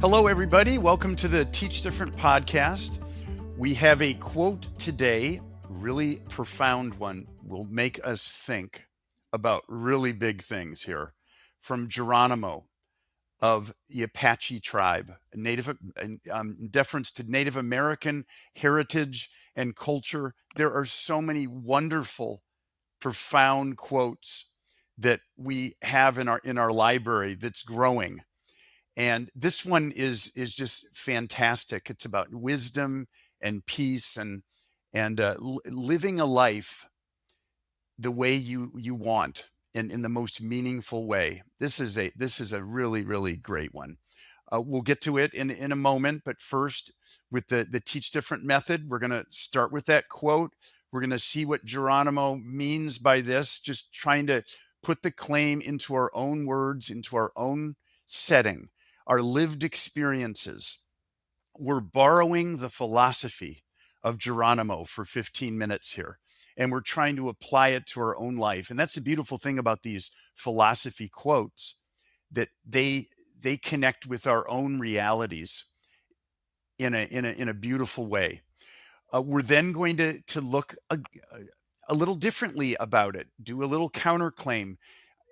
Hello, everybody. Welcome to the Teach Different podcast. We have a quote today, really profound one, will make us think about really big things here, from Geronimo of the Apache tribe, in deference to Native American heritage and culture. There are so many wonderful, profound quotes that we have in our library that's growing. And this one is just fantastic. It's about wisdom and peace and living a life the way you want in the most meaningful way. This is a really great one. We'll get to it in a moment, but first, with the Teach Different method, we're going to start with that quote. We're going to see what Geronimo means by this, just trying to put the claim into our own words, into our own setting, our lived experiences. We're borrowing the philosophy of Geronimo for 15 minutes here, and we're trying to apply it to our own life. And that's the beautiful thing about these philosophy quotes, that they connect with our own realities in a beautiful way. We're then going to look a little differently about it, do a little counterclaim.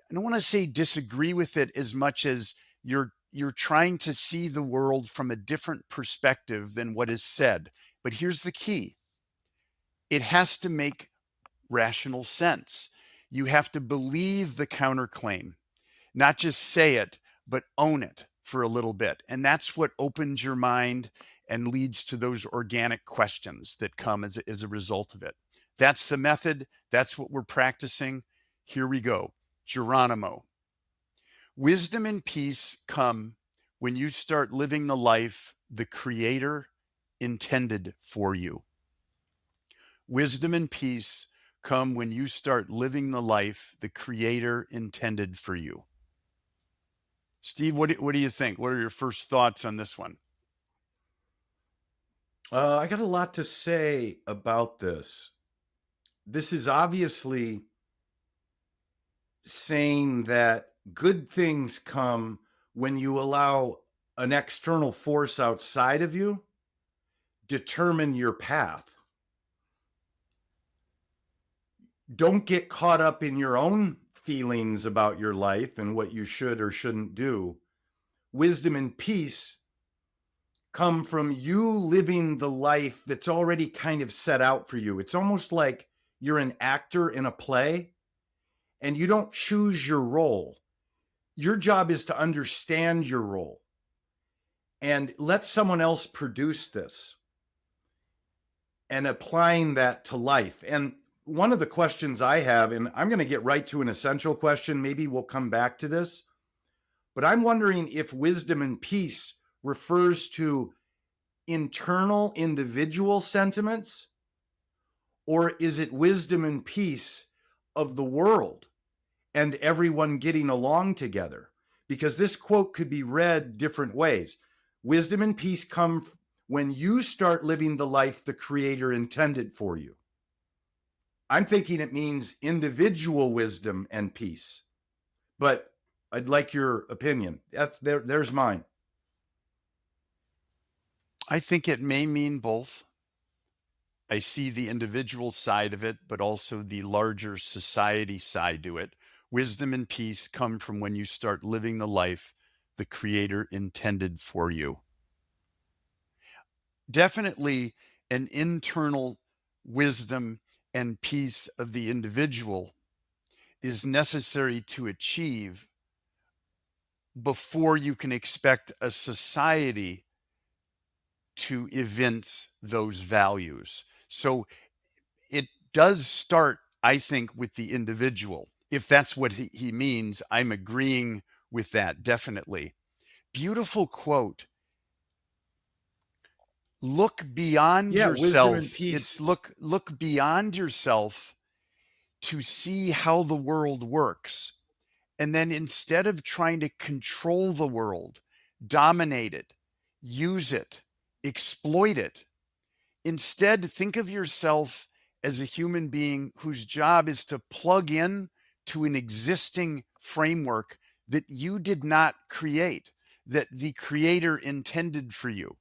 I don't want to say disagree with it as much as you're trying to see the world from a different perspective than what is said. But here's the key. It has to make rational sense. You have to believe the counterclaim, not just say it, but own it for a little bit. And that's what opens your mind and leads to those organic questions that come as a result of it. That's the method. That's what we're practicing. Here we go. Geronimo. Wisdom and peace come when you start living the life the Creator intended for you. Wisdom and peace come when you start living the life the Creator intended for you. Steve, what do you think? What are your first thoughts on this one? I got a lot to say about this. This is obviously saying that good things come when you allow an external force outside of you determine your path. Don't get caught up in your own feelings about your life and what you should or shouldn't do. Wisdom and peace come from you living the life that's already kind of set out for you. It's almost like you're an actor in a play and you don't choose your role. Your job is to understand your role and let someone else produce this and applying that to life. And one of the questions I have, and I'm going to get right to an essential question, maybe we'll come back to this, but I'm wondering if wisdom and peace refers to internal individual sentiments, or is it wisdom and peace of the world and everyone getting along together? Because this quote could be read different ways. Wisdom and peace come when you start living the life the Creator intended for you. I'm thinking it means individual wisdom and peace, but I'd like your opinion. There's mine. I think it may mean both. I see the individual side of it, but also the larger society side to it. Wisdom and peace come from when you start living the life the Creator intended for you. Definitely an internal wisdom and peace of the individual is necessary to achieve before you can expect a society to evince those values. So it does start, I think, with the individual. If that's what he means, I'm agreeing with that, definitely. Beautiful quote. Look beyond Yeah, wisdom and yourself. peace. It's look beyond yourself to see how the world works. And then instead of trying to control the world, dominate it, use it, exploit it, instead think of yourself as a human being whose job is to plug in to an existing framework that you did not create, that the creator intended for you.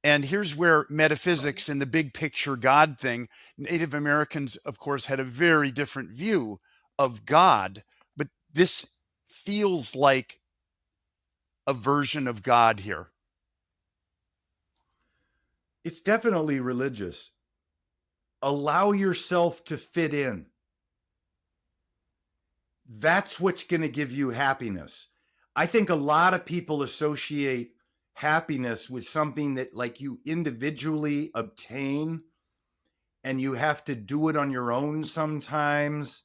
And here's where metaphysics and the big picture God thing, Native Americans, of course, had a very different view of God, but this feels like a version of God here. It's definitely religious. Allow yourself to fit in. That's what's going to give you happiness. I think a lot of people associate happiness with something that like you individually obtain and you have to do it on your own sometimes,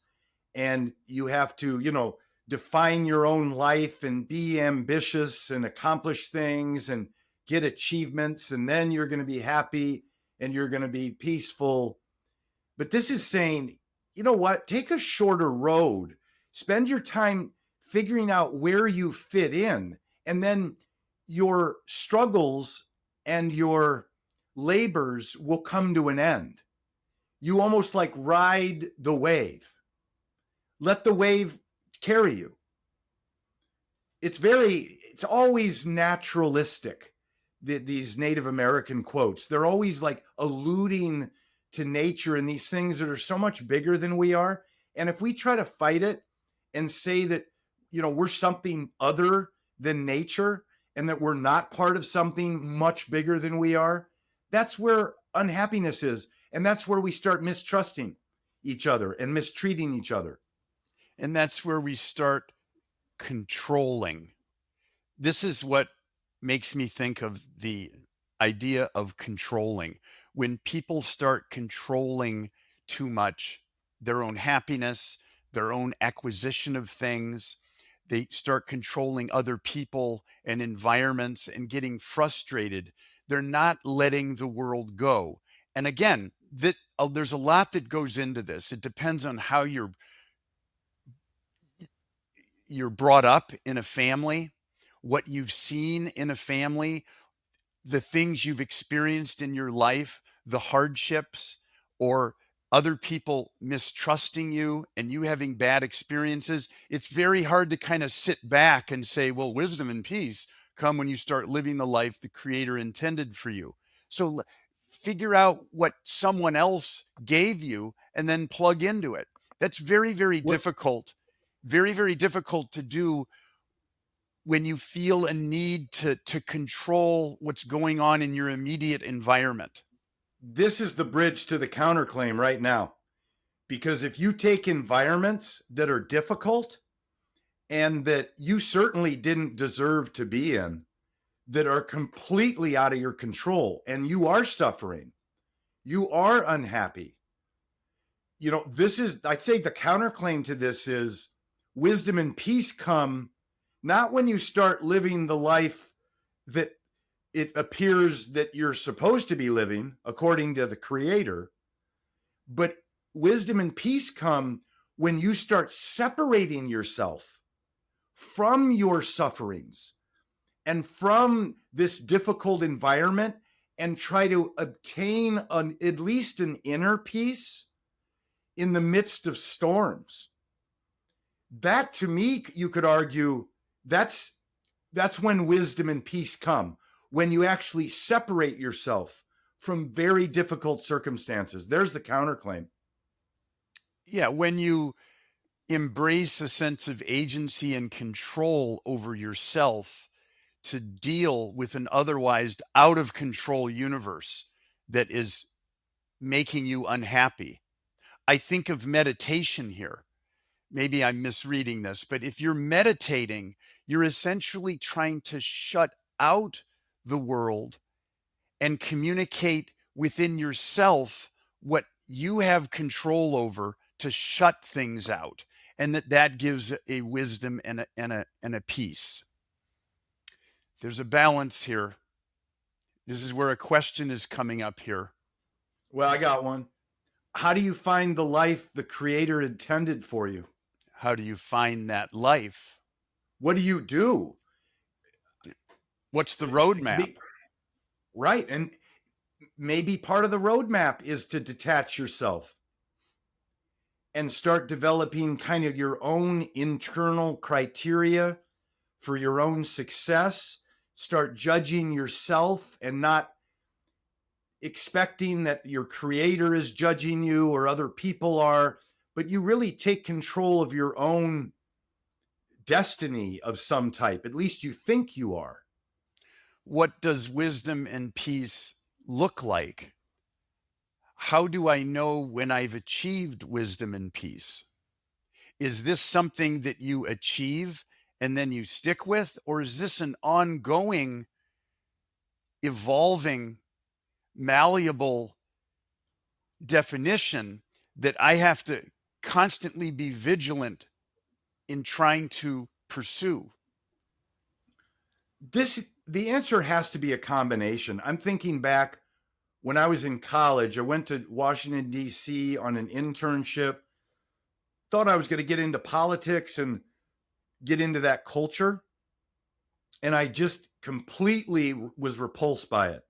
and you have to, define your own life and be ambitious and accomplish things and get achievements, and then you're going to be happy and you're going to be peaceful. But this is saying, you know what? Take a shorter road. Spend your time figuring out where you fit in, and then your struggles and your labors will come to an end. You almost like ride the wave. Let the wave carry you. It's always naturalistic. These Native American quotes, they're always like alluding to nature and these things that are so much bigger than we are. And if we try to fight it and say that, we're something other than nature and that we're not part of something much bigger than we are, that's where unhappiness is. And that's where we start mistrusting each other and mistreating each other. And that's where we start controlling. This is what makes me think of the idea of controlling. When people start controlling too much their own happiness, their own acquisition of things, they start controlling other people and environments and getting frustrated. They're not letting the world go. And again, there's a lot that goes into this. It depends on how you're brought up in a family, what you've seen in a family, the things you've experienced in your life, the hardships, or other people mistrusting you and you having bad experiences. It's very hard to kind of sit back and say, well, wisdom and peace come when you start living the life the creator intended for you. So figure out what someone else gave you and then plug into it. That's very, very difficult. Very, very difficult to do when you feel a need to control what's going on in your immediate environment. This is the bridge to the counterclaim right now. Because if you take environments that are difficult and that you certainly didn't deserve to be in, that are completely out of your control, and you are suffering, you are unhappy, I think the counterclaim to this is wisdom and peace come not when you start living the life that it appears that you're supposed to be living according to the creator, but wisdom and peace come when you start separating yourself from your sufferings and from this difficult environment and try to obtain at least an inner peace in the midst of storms. That, to me, you could argue, that's when wisdom and peace come, when you actually separate yourself from very difficult circumstances. There's the counterclaim. Yeah, when you embrace a sense of agency and control over yourself to deal with an otherwise out of control universe that is making you unhappy. I think of meditation here. Maybe I'm misreading this, but if you're meditating, you're essentially trying to shut out the world and communicate within yourself what you have control over, to shut things out, and that gives a wisdom and a peace. There's a balance here. This is where a question is coming up here. Well, I got one. How do you find the life the creator intended for you? How do you find that life? What do you do? What's the roadmap? Right. And maybe part of the roadmap is to detach yourself and start developing kind of your own internal criteria for your own success, start judging yourself and not expecting that your creator is judging you or other people are, but you really take control of your own destiny of some type. At least you think you are. What does wisdom and peace look like? How do I know when I've achieved wisdom and peace? Is this something that you achieve and then you stick with? Or is this an ongoing, evolving, malleable definition that I have to constantly be vigilant in trying to pursue? The answer has to be a combination. I'm thinking back when I was in college, I went to Washington, D.C. on an internship, thought I was going to get into politics and get into that culture. And I just completely was repulsed by it.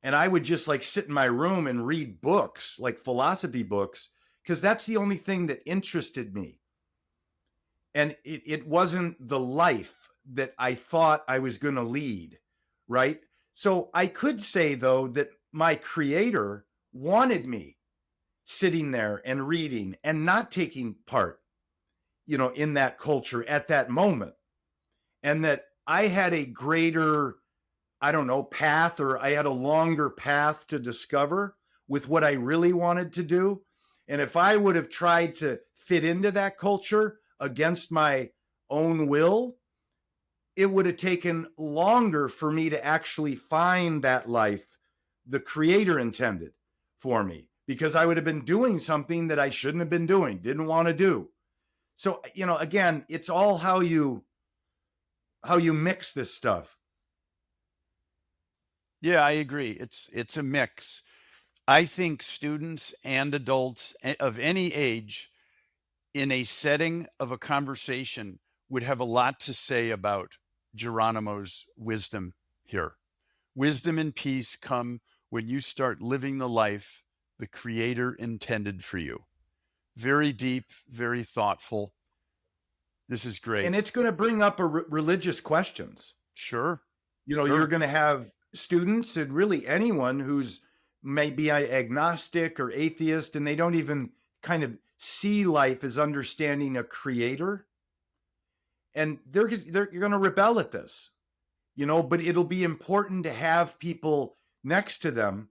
And I would just like sit in my room and read books, like philosophy books, because that's the only thing that interested me. And it wasn't the life that I thought I was going to lead, right? So I could say, though, that my creator wanted me sitting there and reading and not taking part, in that culture at that moment. And that I had a greater, I don't know, path, or I had a longer path to discover with what I really wanted to do. And if I would have tried to fit into that culture against my own will, it would have taken longer for me to actually find that life the creator intended for me, because I would have been doing something that I shouldn't have been doing, didn't want to do. So, again, it's all how you mix this stuff. Yeah, I agree. It's a mix. I think students and adults of any age in a setting of a conversation would have a lot to say about Geronimo's wisdom here. Wisdom and peace come when you start living the life the creator intended for you. Very deep, very thoughtful. This is great. And it's going to bring up religious questions. Sure. You're going to have students and really anyone who's maybe agnostic or atheist, and they don't even kind of see life as understanding a creator. And you're going to rebel at this, but it'll be important to have people next to them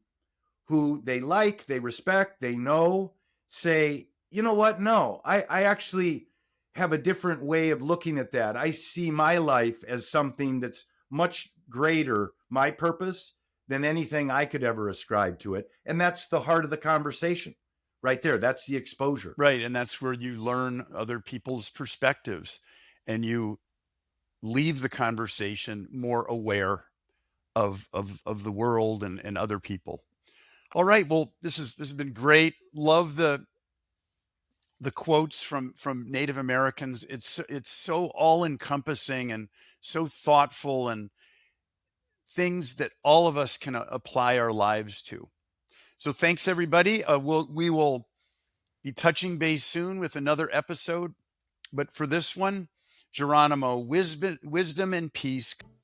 who they like, they respect, they know, say, you know what? No, I actually have a different way of looking at that. I see my life as something that's much greater, my purpose, than anything I could ever ascribe to it. And that's the heart of the conversation right there. That's the exposure. Right. And that's where you learn other people's perspectives and you leave the conversation more aware of the world and other people. All right. Well, this has been great. Love the quotes from Native Americans. It's so all encompassing and so thoughtful and things that all of us can apply our lives to. So thanks everybody. We will be touching base soon with another episode. But for this one, Geronimo, wisdom and peace